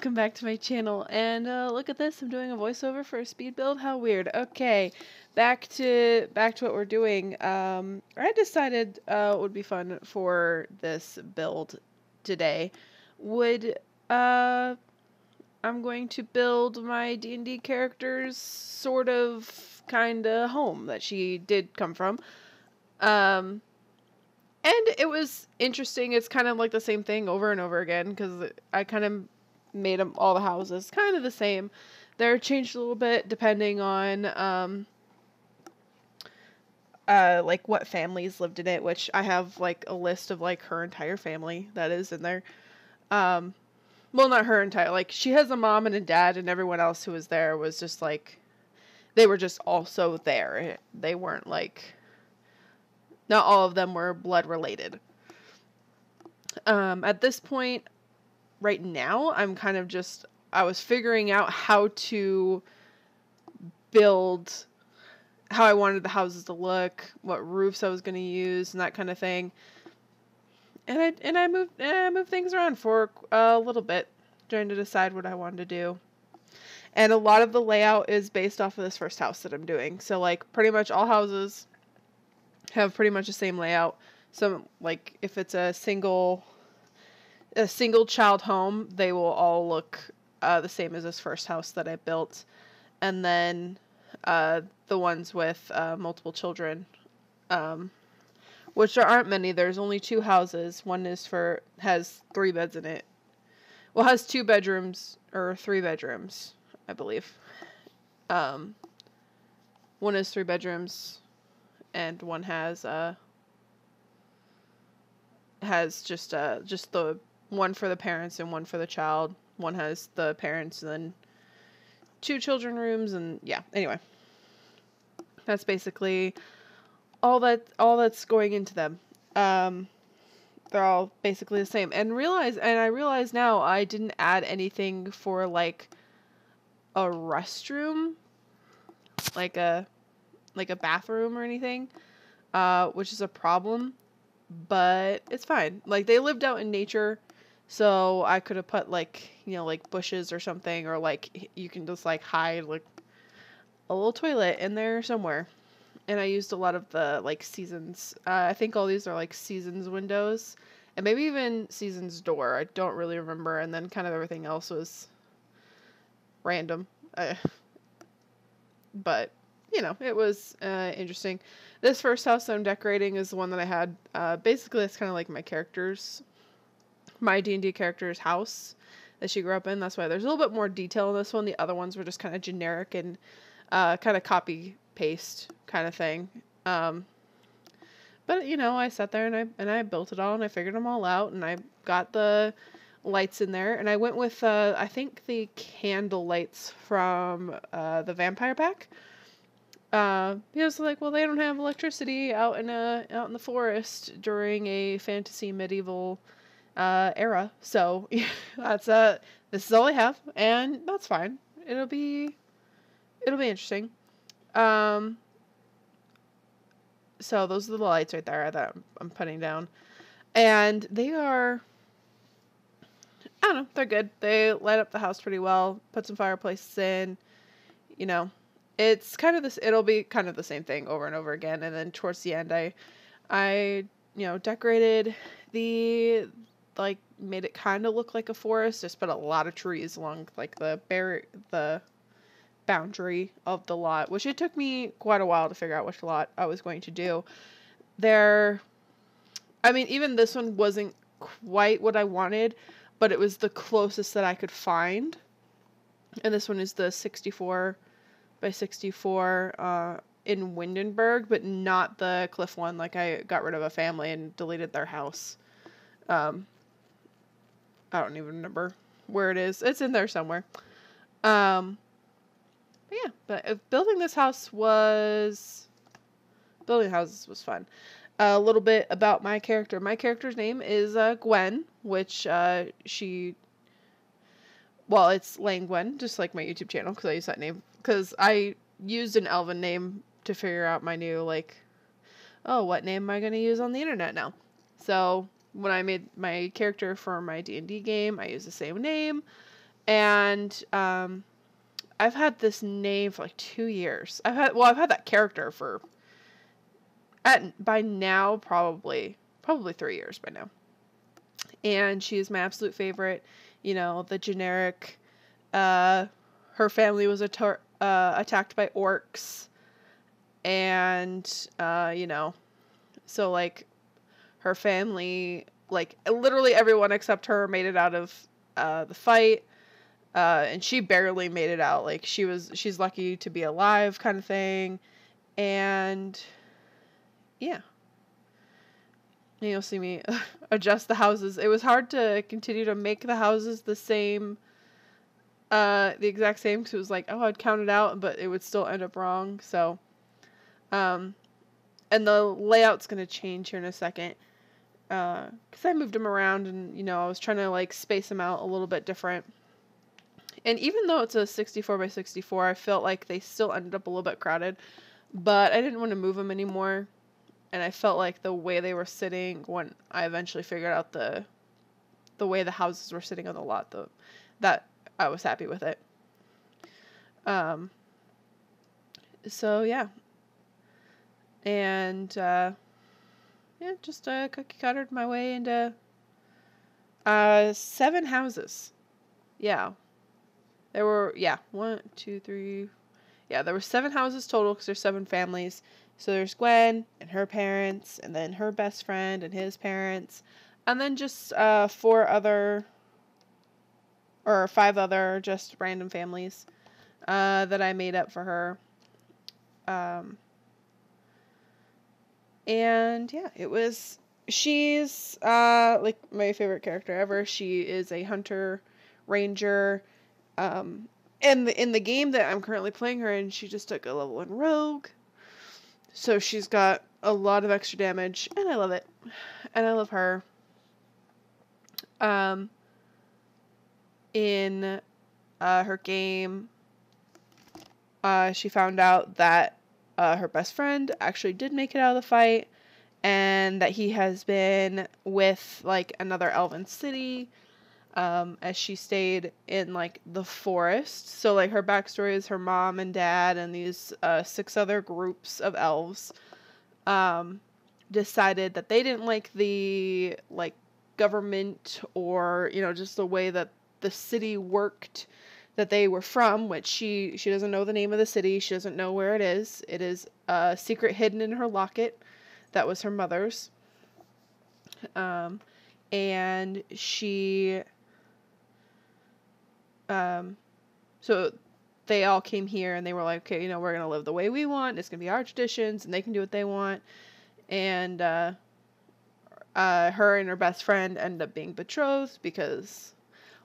welcome back to my channel, and look at this, I'm doing a voiceover for a speed build. How weird. Okay, back to what we're doing. I decided it would be fun for this build today. I'm going to build my D&D character's sort of kinda home that she did come from. And it was interesting. It's kind of like the same thing over and over again, because I kind of made them, all the houses kind of the same. They're changed a little bit depending on like what families lived in it, which I have like a list of like her entire family that is in there. Well, not her entire, like she has a mom and a dad, and everyone else who was there was just like, they were just also there. They weren't like, not all of them were blood related. At this point, right now, I'm kind of just, I was figuring out how to build, how I wanted the houses to look, what roofs I was going to use, and that kind of thing. And I moved things around for a little bit, trying to decide what I wanted to do. And a lot of the layout is based off of this first house that I'm doing. So like pretty much all houses have pretty much the same layout. So like if it's a single child home, they will all look the same as this first house that I built. And then the ones with multiple children, which there aren't many. There's only 2 houses. One has 3 beds in it. Well, it has 2 bedrooms, or 3 bedrooms, I believe. One is 3 bedrooms, and one has just the one for the parents and one for the child. One has the parents and then 2 children rooms, and yeah, anyway. That's basically all that's going into them. They're all basically the same. And I realize now I didn't add anything for like a restroom, like a bathroom or anything, which is a problem, but it's fine. Like they lived out in nature. So I could have put like, like bushes or something, or like you can just like hide like a little toilet in there somewhere. And I used a lot of the like seasons. I think all these are like seasons windows, and maybe even seasons door. I don't really remember. And then kind of everything else was random. But it was interesting. This first house that I'm decorating is the one that I had. Basically, it's kind of like my D&D character's house that she grew up in. That's why there's a little bit more detail in this one. The other ones were just kind of generic and kind of copy paste kind of thing. But I sat there and I built it all, and I figured them all out, and I got the lights in there, and I went with I think the candle lights from the vampire pack. Because like, well, they don't have electricity out in the forest during a fantasy medieval era, so this is all I have, and that's fine. It'll be interesting. So those are the lights right there that I'm putting down, and they are, I don't know, they're good. They light up the house pretty well. Put some fireplaces in. It's kind of this. It'll be kind of the same thing over and over again. And then towards the end, I decorated made it kind of look like a forest. Just put a lot of trees along like the boundary of the lot, which it took me quite a while to figure out which lot I was going to do. Even this one wasn't quite what I wanted, but it was the closest that I could find. And this one is the 64 by 64 in Windenburg, but not the cliff one. Like, I got rid of a family and deleted their house. I don't even remember where it is. It's in there somewhere. But building houses was fun. A little bit about my character. My character's name is Gwen, which it's Lane Gwen, just like my YouTube channel, because I use that name. Because I used an Elven name to figure out my new, what name am I going to use on the internet now? So when I made my character for my D&D game, I used the same name. And I've had this name for like 2 years. I've had that character for by now probably 3 years by now. And she is my absolute favorite. You know, the generic. Her family was attacked by orcs, and you know, so like her family, like literally everyone except her made it out of the fight. And she barely made it out. Like she's lucky to be alive, kind of thing. And yeah, and you'll see me adjust the houses. It was hard to continue to make the houses the same, the exact same, because it was like, oh, I'd count it out, but it would still end up wrong. So, and the layout's gonna change here in a second, because I moved them around, and you know, I was trying to like space them out a little bit different. And even though it's a 64 by 64, I felt like they still ended up a little bit crowded, but I didn't want to move them anymore. And I felt like the way they were sitting, when I eventually figured out the way the houses were sitting on the lot, that I was happy with it. So yeah. And yeah, just cookie cuttered my way into 7 houses. Yeah. There were, yeah, 1, 2, 3. Yeah, there were 7 houses total because there's 7 families. So there's Gwen and her parents, and then her best friend and his parents, and then just 5 other just random families that I made up for her. And yeah, she's like my favorite character ever. She is a hunter ranger. And in the game that I'm currently playing her in, she just took a level in rogue. So she's got a lot of extra damage, and I love it. And I love her. In her game, she found out that her best friend actually did make it out of the fight, and that he has been with like another elven city, as she stayed in like the forest. So like her backstory is her mom and dad and these 6 other groups of elves decided that they didn't like the like government, or you know, just the way that the city worked that they were from, which she doesn't know the name of the city. She doesn't know where it is. It is a secret hidden in her locket that was her mother's. And she so they all came here and they were like, okay, you know, we're going to live the way we want. It's going to be our traditions and they can do what they want. And her and her best friend end up being betrothed because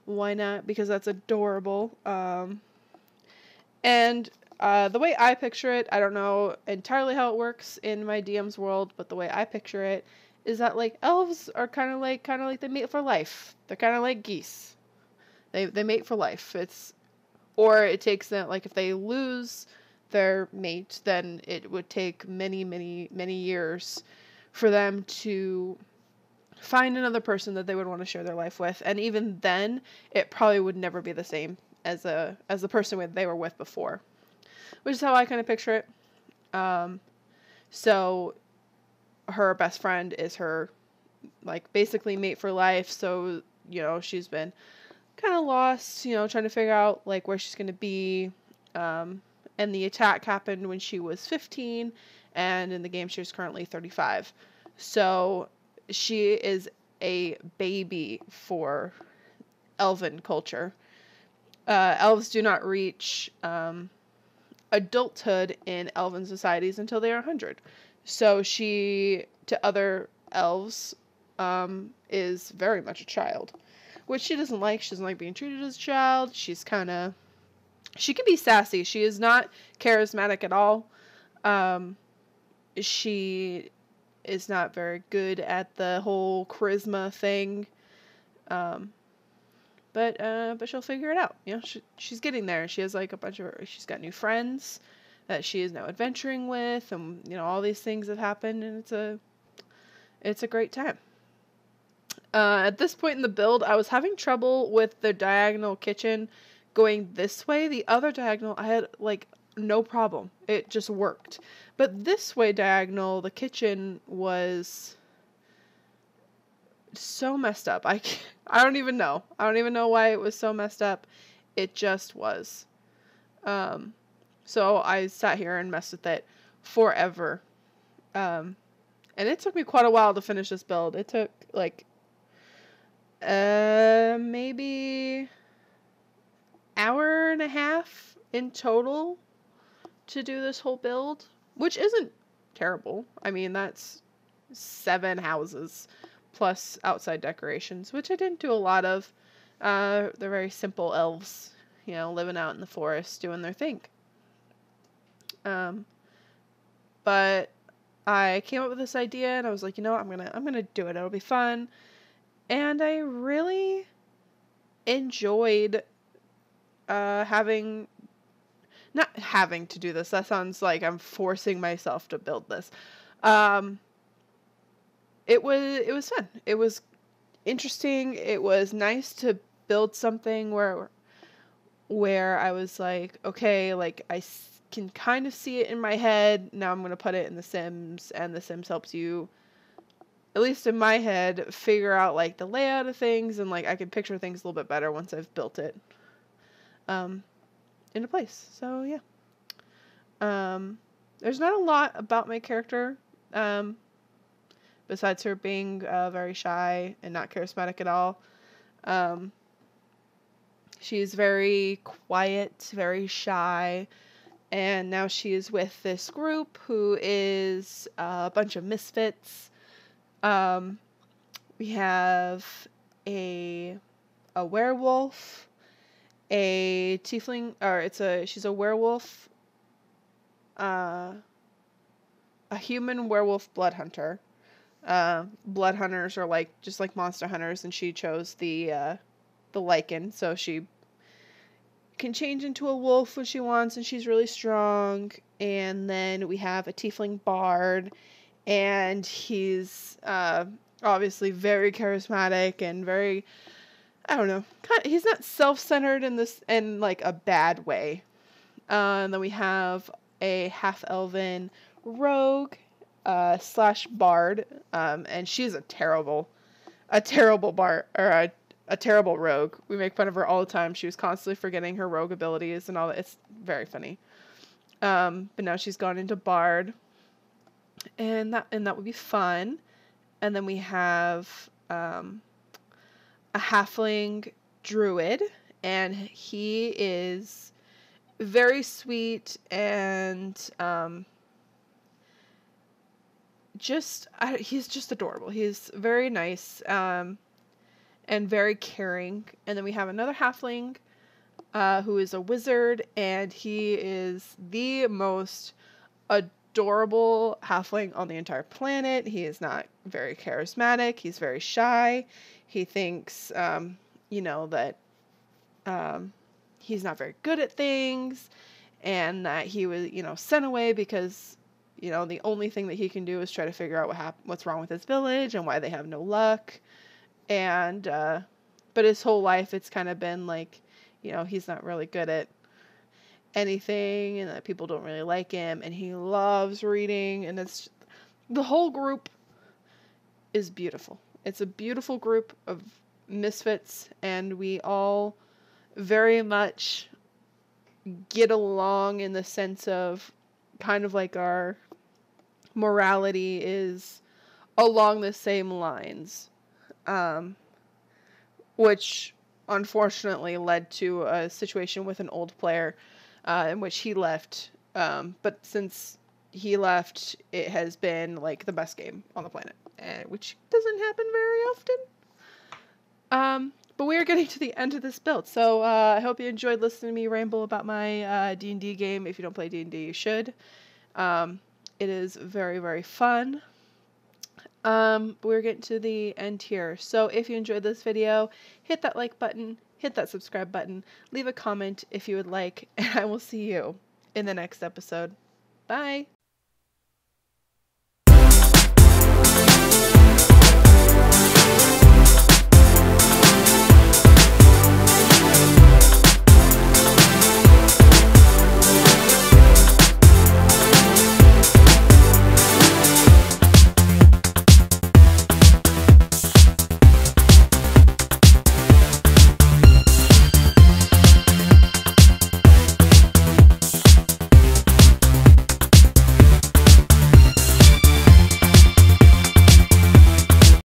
why not? Because that's adorable. And the way I picture it, I don't know entirely how it works in my DM's world, but the way I picture it is that like elves are kind of like they mate for life. They're kind of like geese. They mate for life. Or it takes them, like if they lose their mate, then it would take many, many, many years for them to find another person that they would want to share their life with. And even then, it probably would never be the same as the person they were with before. Which is how I kind of picture it. So her best friend is her, like, basically mate for life. So, you know, she's been kind of lost, you know, trying to figure out like where she's going to be. And the attack happened when she was 15, and in the game she was currently 35. So she is a baby for Elven culture. Elves do not reach adulthood in Elven societies until they are 100. So she, to other elves, is very much a child. Which she doesn't like. She doesn't like being treated as a child. She can be sassy. She is not charismatic at all. She is not very good at the whole charisma thing. But she'll figure it out. You know, she's getting there. She has like she's got new friends that she is now adventuring with, and you know, all these things have happened, and it's a great time. At this point in the build, I was having trouble with the diagonal kitchen going this way. The other diagonal, I had like no problem. It just worked. But this way diagonal, the kitchen was so messed up. I don't even know. I don't even know why it was so messed up. It just was. So I sat here and messed with it forever. And it took me quite a while to finish this build. It took like maybe hour and a half in total to do this whole build, which isn't terrible. I mean, that's 7 houses plus outside decorations, which I didn't do a lot of. They're very simple elves, you know, living out in the forest, doing their thing. But I came up with this idea and I was like, you know what, I'm gonna do it. It'll be fun. And I really enjoyed not having to do this. That sounds like I'm forcing myself to build this. It was fun. It was interesting. It was nice to build something where I was like, okay, like can kind of see it in my head. Now I'm going to put it in The Sims, and The Sims helps you, at least in my head, figure out like the layout of things, and like I can picture things a little bit better once I've built it into place. So yeah. There's not a lot about my character besides her being very shy and not charismatic at all. She's very quiet, very shy, and now she is with this group who is a bunch of misfits. We have a werewolf, a tiefling, or she's a werewolf, a human werewolf blood hunter. Blood hunters are like just like monster hunters, and she chose the lichen, so she can change into a wolf when she wants, and she's really strong. And then we have a tiefling bard, and he's obviously very charismatic and very, I don't know, he's not self-centered in like a bad way. And then we have a half elven rogue slash bard, and she's a terrible bard, or a terrible rogue. We make fun of her all the time. She was constantly forgetting her rogue abilities and all that. It's very funny. But now she's gone into bard, and that would be fun. And then we have a halfling druid, and he is very sweet and he's just adorable. He's very nice and very caring. And then we have another halfling who is a wizard, and he is the most adorable halfling on the entire planet. He is not very charismatic. He's very shy. He thinks, that he's not very good at things, and that he was, sent away because, the only thing that he can do is try to figure out what's wrong with his village and why they have no luck. And, but his whole life it's kind of been like, he's not really good at anything, and that people don't really like him, and he loves reading, and the whole group is beautiful. It's a beautiful group of misfits, and we all very much get along in the sense of kind of like our morality is along the same lines, which unfortunately led to a situation with an old player in which he left, but since he left, it has been like the best game on the planet, which doesn't happen very often. But we are getting to the end of this build, so I hope you enjoyed listening to me ramble about my D&D game. If you don't play D&D, you should. It is very, very fun. We're getting to the end here, so if you enjoyed this video, hit that like button, hit that subscribe button, leave a comment if you would like, and I will see you in the next episode. Bye!